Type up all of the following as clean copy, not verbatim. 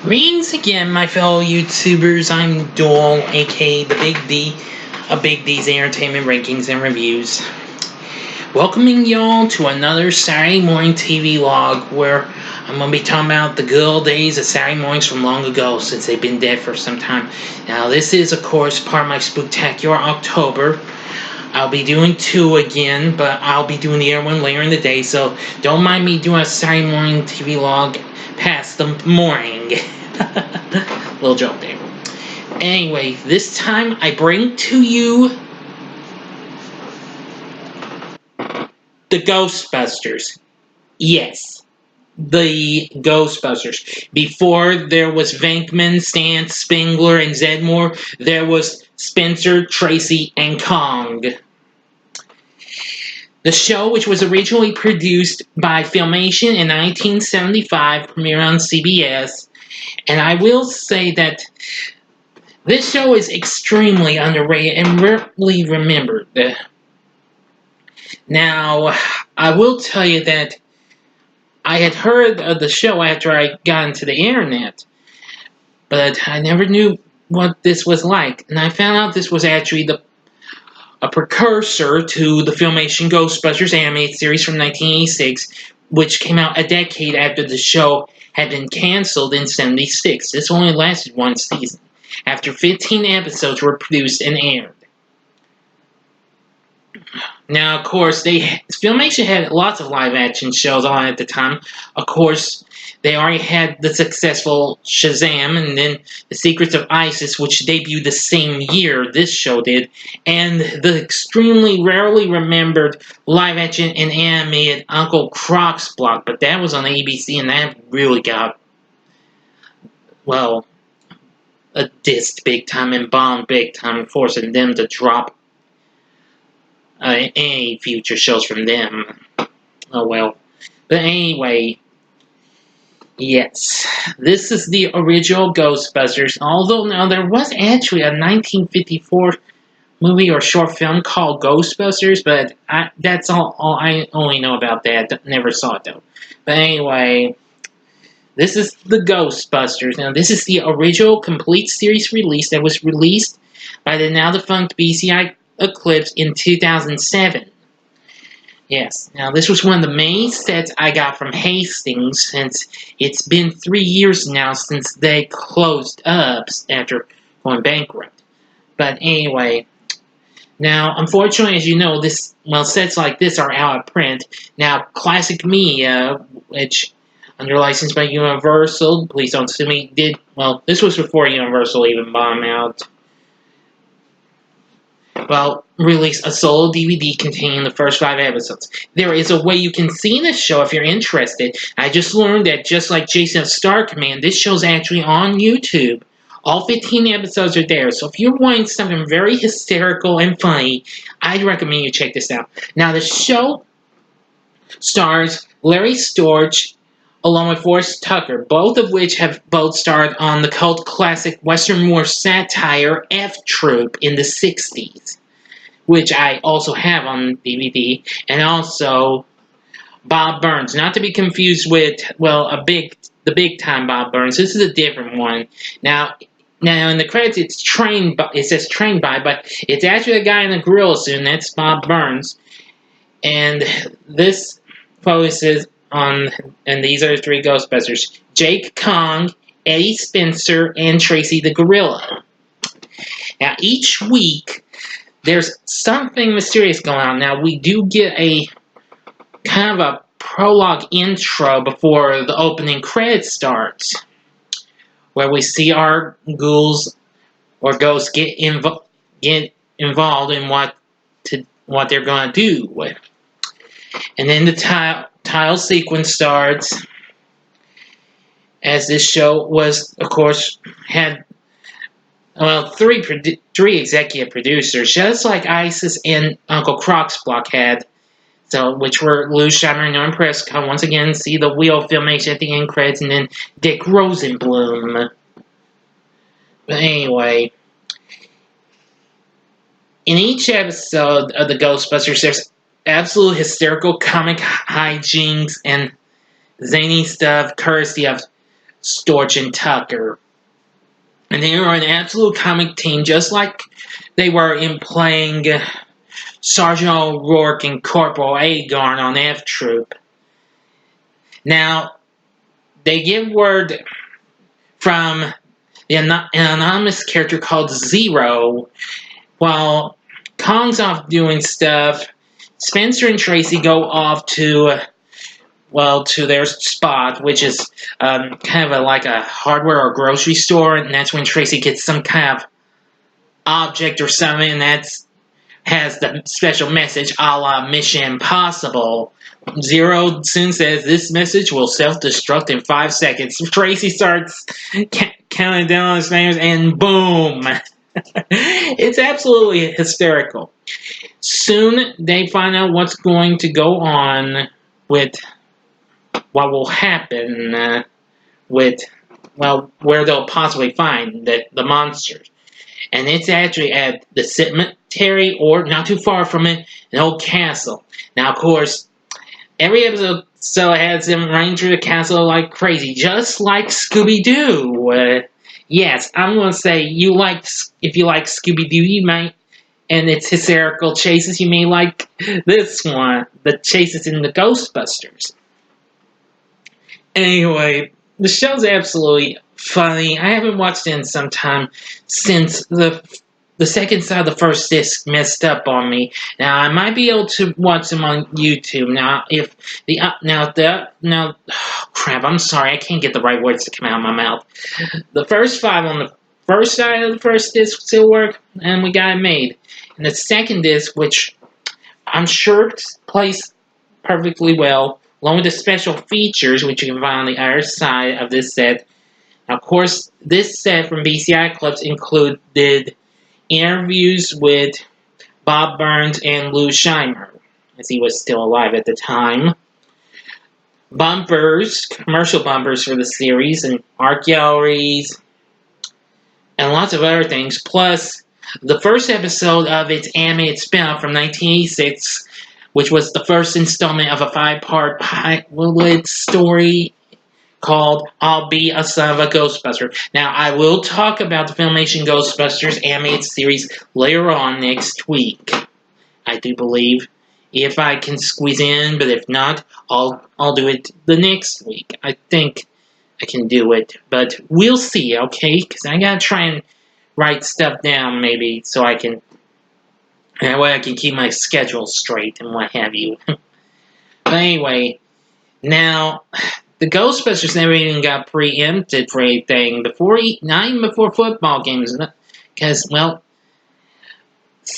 Greetings again, my fellow YouTubers. I'm Doyle, aka the Big D, of Big D's Entertainment Rankings and Reviews. Welcoming y'all to another Saturday Morning TVLog, where I'm going to be talking about the good old days of Saturday mornings from long ago, since they've been dead for some time. Now, this is, of course, part of my Spooktacular October. I'll be doing 2 again, but I'll be doing the other one later in the day, so don't mind me doing a Saturday Morning TVLog past the morning. Little joke there. Anyway, this time I bring to you the Ghostbusters. Yes, the Ghostbusters. Before there was Venkman, Stan, Spengler, and Zedmore, there was Spencer, Tracy, and Kong. The show, which was originally produced by Filmation in 1975, premiered on CBS, and I will say that this show is extremely underrated and rarely remembered. Now, I will tell you that I had heard of the show after I got into the internet, but I never knew what this was like, and I found out this was actually a precursor to the Filmation Ghostbusters animated series from 1986, which came out a decade after the show had been canceled in 1976. This only lasted one season, after 15 episodes were produced and aired. Now, of course, Filmation had lots of live-action shows on at the time. Of course, they already had the successful Shazam, and then The Secrets of Isis, which debuted the same year this show did, and the extremely rarely remembered live-action and animated Uncle Croc's Block, but that was on ABC, and that really got, well, a dissed big time and bombed big time, forcing them to drop any future shows from them. Oh well. But anyway, yes, this is the original Ghostbusters, although now there was actually a 1954 movie or short film called Ghostbusters, but that's all I only know about that. Never saw it though. But anyway, this is the Ghostbusters. Now, this is the original complete series release that was released by the now defunct BCI Eclipse in 2007. Yes, now this was one of the main sets I got from Hastings, since it's been 3 years now since they closed up after going bankrupt. But anyway, now unfortunately, as you know, sets like this are out of print. Now, Classic Media, which under license by Universal, please don't sue me, this was before Universal even bought them out. Release a solo DVD containing the first 5 episodes. There is a way you can see this show if you're interested. I just learned that just like Jason of Star Command, this show's actually on YouTube. All 15 episodes are there, so if you're wanting something very hysterical and funny, I'd recommend you check this out. Now, the show stars Larry Storch along with Forrest Tucker, both of which have both starred on the cult classic Western war satire F Troop in the 60s, which I also have on DVD, and also Bob Burns, not to be confused with, the big time Bob Burns. This is a different one. Now in the credits it says trained by, but it's actually a guy in a gorilla suit, and that's Bob Burns. And this focuses on, and these are the 3 Ghostbusters: Jake Kong, Eddie Spencer, and Tracy the Gorilla. Now, each week, there's something mysterious going on. Now, we do get a kind of a prologue intro before the opening credits starts, where we see our ghouls or ghosts get involved in what they're going to do. And then the title sequence starts, as this show was, of course, had three executive producers, just like Isis and Uncle Croc's Block had, which were Lou Scheimer and Norman Prescott. Once again, see the wheel of Filmation at the end credits, and then Dick Rosenblum. But anyway, in each episode of the Ghostbusters, there's absolute hysterical comic hijinks and zany stuff, courtesy of Storch and Tucker. And they are an absolute comic team, just like they were in playing Sergeant O'Rourke and Corporal Agarn on F Troop. Now, they give word from an anonymous character called Zero. While Kong's off doing stuff, Spencer and Tracy go off to their spot, which is kind of like a hardware or grocery store, and that's when Tracy gets some kind of object or something, and has the special message a la Mission Impossible. Zero soon says this message will self-destruct in 5 seconds. Tracy starts counting down on his fingers, and boom! It's absolutely hysterical. Soon they find out what's going to go on with what will happen with, where they'll possibly find the monsters. And it's actually at the cemetery, or not too far from it, an old castle. Now, of course, every episode has them running through the castle like crazy, just like Scooby-Doo. Yes, I'm going to say, if you like Scooby-Doo, you might, and its hysterical chases, you may like this one, the chases in the Ghostbusters. Anyway, the show's absolutely funny. I haven't watched it in some time since the second side of the first disc messed up on me. Now I might be able to watch them on YouTube. Crap! I'm sorry, I can't get the right words to come out of my mouth. The first 5 on the first side of the first disc still work, and we got it made. And the second disc, which I'm sure plays perfectly well, along with the special features, which you can find on the other side of this set. Now, of course, this set from BCI Clips included interviews with Bob Burns and Lou Scheimer, as he was still alive at the time. Bumpers, commercial bumpers for the series, and art galleries, and lots of other things. Plus, the first episode of its animated spin-off from 1986, which was the first installment of a 5-part pilot story called I'll Be a Son of a Ghostbuster. Now, I will talk about the Filmation Ghostbusters animated series later on next week, I do believe, if I can squeeze in, but if not, I'll do it the next week. I think I can do it, but we'll see, okay? Because I gotta try and write stuff down, maybe, so that way I can keep my schedule straight and what have you. But anyway, now, the Ghostbusters never even got preempted for anything not even before football games. Because,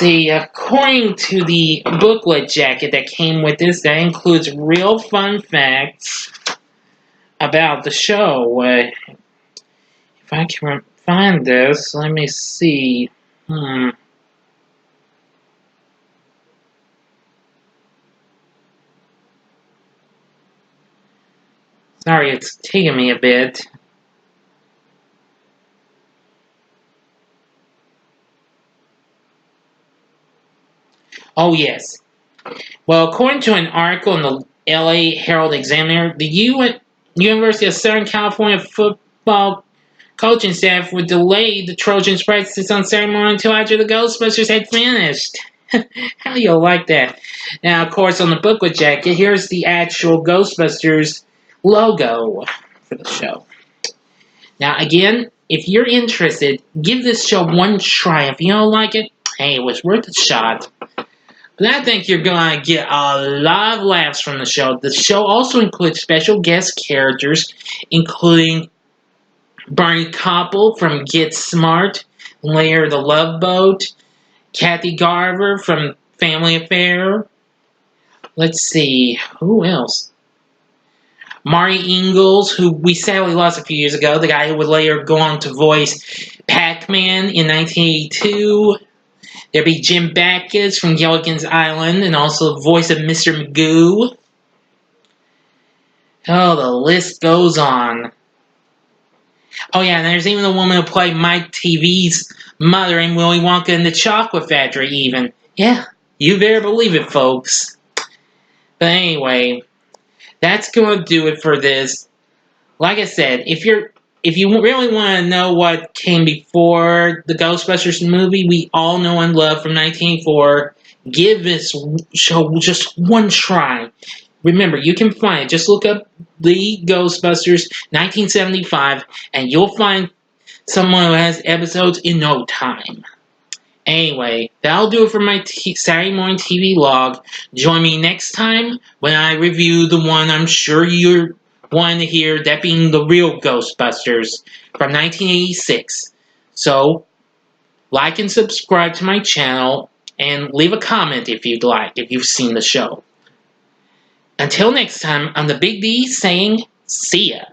according to the booklet jacket that came with this, that includes real fun facts about the show. If I can find this, let me see. Sorry, it's taking me a bit. Oh, yes. Well, according to an article in the LA Herald Examiner, the University of Southern California football coaching staff would delay the Trojans' practices on Saturday morning until after the Ghostbusters had finished. How do you like that? Now, of course, on the booklet jacket, here's the actual Ghostbusters logo for the show. Now, again, if you're interested, give this show one try. If you don't like it, hey, it was worth a shot. But I think you're going to get a lot of laughs from the show. The show also includes special guest characters, including Barney Koppel from Get Smart, Lair the Love Boat, Kathy Garver from Family Affair. Let's see, who else? Marty Ingalls, who we sadly lost a few years ago, the guy who would later go on to voice Pac-Man in 1982. There'd be Jim Backus from Gilligan's Island, and also the voice of Mr. Magoo. Oh, the list goes on. Oh yeah, and there's even the woman who played Mike TV's mother in Willy Wonka and the Chocolate Factory, even. Yeah, you better believe it, folks. But anyway, that's going to do it for this. Like I said, if you're if you really want to know what came before the Ghostbusters movie we all know and love from 1984, give this show just one try. Remember, you can find it. Just look up the Ghostbusters 1975, and you'll find someone who has episodes in no time. Anyway, that'll do it for my Saturday Morning TV log. Join me next time when I review the one I'm sure you're wanting to hear, that being the real Ghostbusters from 1986. So, like and subscribe to my channel, and leave a comment if you'd like, if you've seen the show. Until next time, I'm the Big D saying, see ya.